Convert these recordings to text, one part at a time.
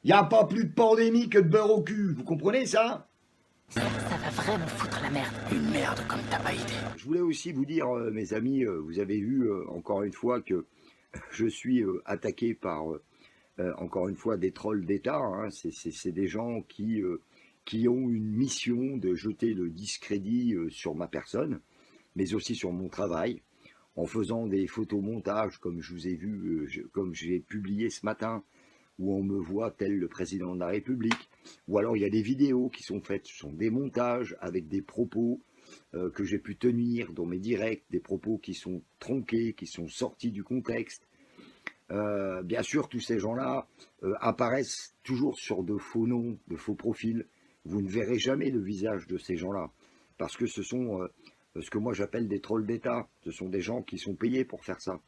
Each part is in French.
Il n'y a pas plus de pandémie que de beurre au cul, vous comprenez ça? Ça va vraiment foutre la merde. Une merde comme t'as pas idée. Je voulais aussi vous dire, mes amis, vous avez vu encore une fois que je suis attaqué par, encore une fois, des trolls d'État. Hein. C'est des gens qui ont une mission de jeter le discrédit sur ma personne, mais aussi sur mon travail, en faisant des photomontages, comme je vous ai vu, comme j'ai publié ce matin, où on me voit tel le président de la République, ou alors il y a des vidéos qui sont faites, ce sont des montages avec des propos que j'ai pu tenir dans mes directs, des propos qui sont tronqués, qui sont sortis du contexte. Bien sûr, tous ces gens-là apparaissent toujours sur de faux noms, de faux profils. Vous ne verrez jamais le visage de ces gens-là, parce que ce sont ce que moi j'appelle des trolls d'État. Ce sont des gens qui sont payés pour faire ça.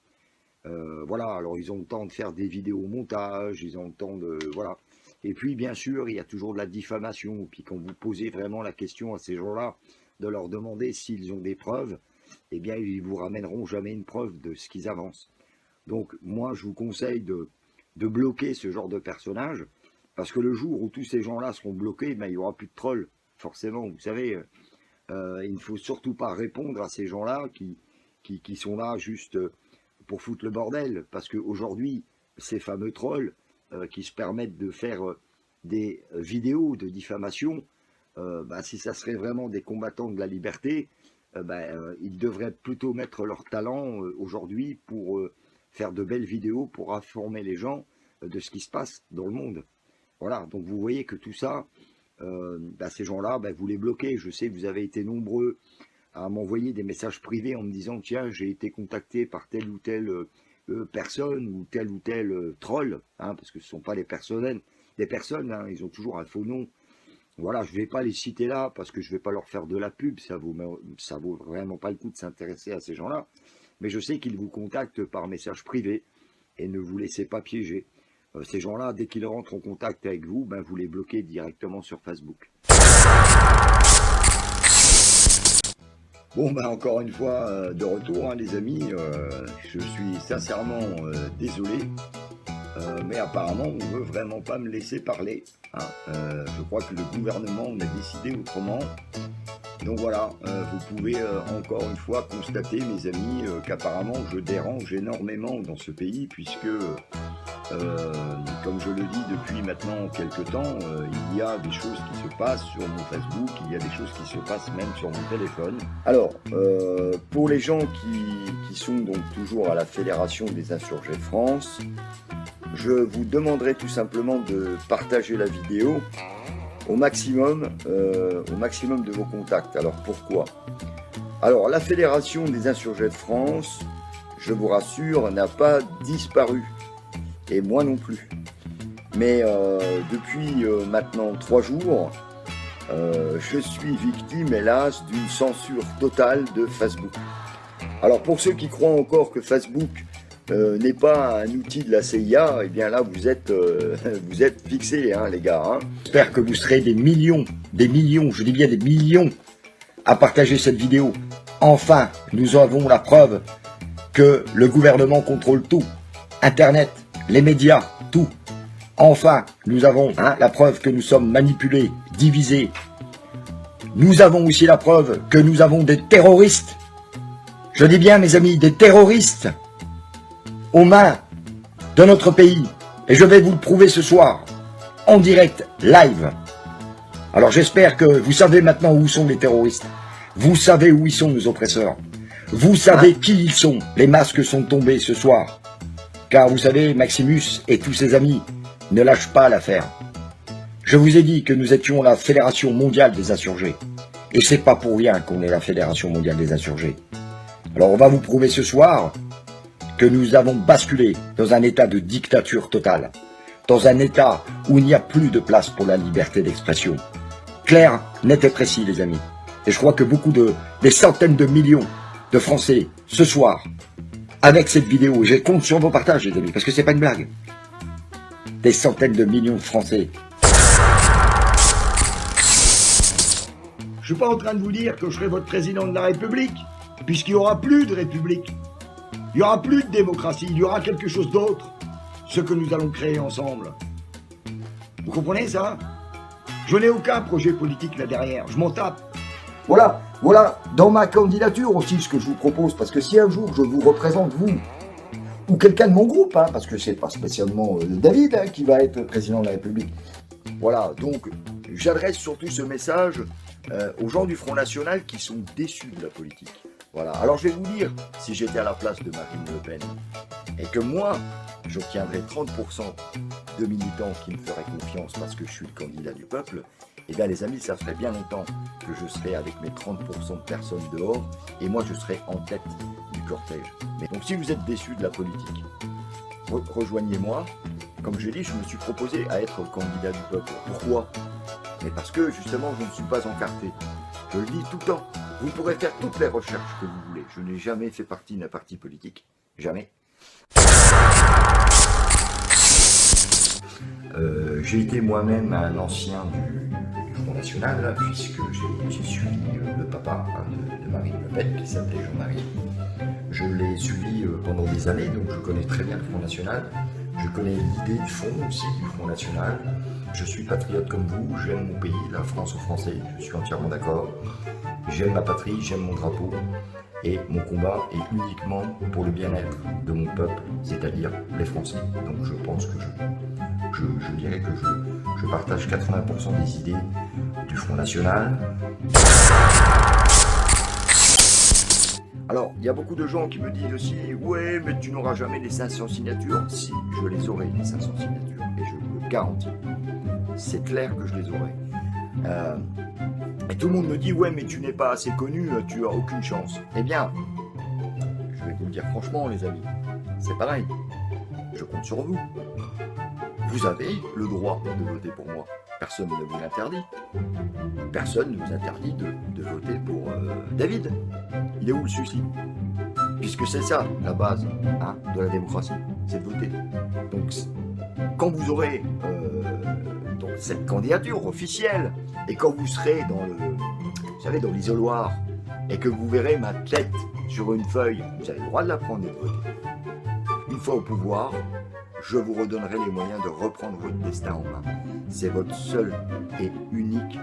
Voilà, alors ils ont le temps de faire des vidéos montages, ils ont le temps de... Voilà. Et puis, bien sûr, il y a toujours de la diffamation. Et puis, quand vous posez vraiment la question à ces gens-là, de leur demander s'ils ont des preuves, eh bien, ils vous ramèneront jamais une preuve de ce qu'ils avancent. Donc, moi, je vous conseille de bloquer ce genre de personnage, parce que le jour où tous ces gens-là seront bloqués, ben, il n'y aura plus de trolls, forcément. Vous savez, il ne faut surtout pas répondre à ces gens-là qui sont là juste pour foutre le bordel, parce qu'aujourd'hui, ces fameux trolls qui se permettent de faire des vidéos de diffamation, ben, si ça serait vraiment des combattants de la liberté, ils devraient plutôt mettre leur talent aujourd'hui pour faire de belles vidéos pour informer les gens de ce qui se passe dans le monde. Voilà, donc vous voyez que tout ça, ces gens-là, vous les bloquez. Je sais que vous avez été nombreux à m'envoyer des messages privés en me disant « Tiens, j'ai été contacté par telle ou telle personne ou tel troll hein, », parce que ce ne sont pas des personnes, hein, ils ont toujours un faux nom. Voilà, je ne vais pas les citer là, parce que je ne vais pas leur faire de la pub, ça vaut vraiment pas le coup de s'intéresser à ces gens-là. Mais je sais qu'ils vous contactent par message privé, et ne vous laissez pas piéger. Ces gens-là, dès qu'ils rentrent en contact avec vous, vous les bloquez directement sur Facebook. Bon, encore une fois, de retour, hein, les amis, je suis sincèrement désolé, mais apparemment, on ne veut vraiment pas me laisser parler. Hein. Je crois que le gouvernement a décidé autrement. Donc voilà, vous pouvez encore une fois constater, mes amis, qu'apparemment, je dérange énormément dans ce pays, puisque... comme je le dis depuis maintenant quelques temps, il y a des choses qui se passent sur mon Facebook, il y a des choses qui se passent même sur mon téléphone. Alors, pour les gens qui sont donc toujours à la Fédération des insurgés de France, je vous demanderai tout simplement de partager la vidéo au maximum de vos contacts. Alors pourquoi ? Alors, la Fédération des insurgés de France, je vous rassure, n'a pas disparu. Et moi non plus. Mais depuis maintenant 3 jours, je suis victime, hélas, d'une censure totale de Facebook. Alors pour ceux qui croient encore que Facebook n'est pas un outil de la CIA, eh bien là vous êtes fixés, hein, les gars. Hein. J'espère que vous serez des millions, je dis bien des millions, à partager cette vidéo. Enfin, nous avons la preuve que le gouvernement contrôle tout. Internet, les médias, tout. Enfin, nous avons la preuve que nous sommes manipulés, divisés. Nous avons aussi la preuve que nous avons des terroristes. Je dis bien, mes amis, des terroristes aux mains de notre pays. Et je vais vous le prouver ce soir, en direct, live. Alors j'espère que vous savez maintenant où sont les terroristes. Vous savez où ils sont, nos oppresseurs. Vous savez qui ils sont. Les masques sont tombés ce soir. Car vous savez, Maximus et tous ses amis ne lâchent pas l'affaire. Je vous ai dit que nous étions la Fédération mondiale des insurgés. Et c'est pas pour rien qu'on est la Fédération mondiale des insurgés. Alors on va vous prouver ce soir que nous avons basculé dans un état de dictature totale. Dans un état où il n'y a plus de place pour la liberté d'expression. Clair, net et précis, les amis. Et je crois que des centaines de millions de Français, ce soir, avec cette vidéo, je compte sur vos partages, les amis, parce que c'est pas une blague. Des centaines de millions de Français. Je suis pas en train de vous dire que je serai votre président de la République, puisqu'il n'y aura plus de République. Il n'y aura plus de démocratie, il y aura quelque chose d'autre. Ce que nous allons créer ensemble. Vous comprenez ça? Je n'ai aucun projet politique là derrière, je m'en tape. Voilà, dans ma candidature aussi ce que je vous propose, parce que si un jour je vous représente, vous, ou quelqu'un de mon groupe, hein, parce que c'est pas spécialement David qui va être président de la République. Voilà, donc j'adresse surtout ce message aux gens du Front National qui sont déçus de la politique. Voilà, alors je vais vous dire, si j'étais à la place de Marine Le Pen, et que moi, j'obtiendrais 30% de militants qui me feraient confiance parce que je suis le candidat du peuple, eh bien les amis, ça ferait bien longtemps que je serais avec mes 30% de personnes dehors, et moi je serais en tête du cortège. Mais donc si vous êtes déçus de la politique, rejoignez-moi. Comme je l'ai dit, je me suis proposé à être candidat du peuple. Pourquoi? Mais parce que justement, je ne suis pas encarté. Je le dis tout le temps. Vous pourrez faire toutes les recherches que vous voulez. Je n'ai jamais fait partie d'un parti politique. Jamais. J'ai été moi-même un ancien du Front National, puisque j'ai suivi le papa de Marine Le Pen, qui s'appelait Jean-Marie. Je l'ai suivi pendant des années, donc je connais très bien le Front National. Je connais l'idée de fond aussi du Front National. Je suis patriote comme vous, j'aime mon pays, la France aux Français, je suis entièrement d'accord. J'aime ma patrie, j'aime mon drapeau. Et mon combat est uniquement pour le bien-être de mon peuple, c'est-à-dire les Français. Donc je pense que je dirais que je partage 80% des idées du Front National. Alors, il y a beaucoup de gens qui me disent aussi « Ouais, mais tu n'auras jamais les 500 signatures. » Si, je les aurai, les 500 signatures, et je vous le garantis. C'est clair que je les aurai. Et tout le monde me dit « Ouais, mais tu n'es pas assez connu, tu as aucune chance. » Eh bien, je vais vous le dire franchement, les amis, c'est pareil. Je compte sur vous. Vous avez le droit de voter pour moi. Personne ne vous l'interdit. Personne ne vous interdit de voter pour David. Il est où le souci? Puisque c'est ça, la base de la démocratie, c'est de voter. Donc, quand vous aurez donc cette candidature officielle, et quand vous serez dans l'isoloir, et que vous verrez ma tête sur une feuille, vous avez le droit de la prendre et de voter. Une fois au pouvoir, je vous redonnerai les moyens de reprendre votre destin en main. C'est votre seule et unique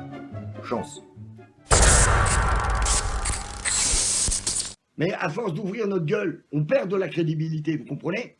chance. Mais à force d'ouvrir notre gueule, on perd de la crédibilité, vous comprenez?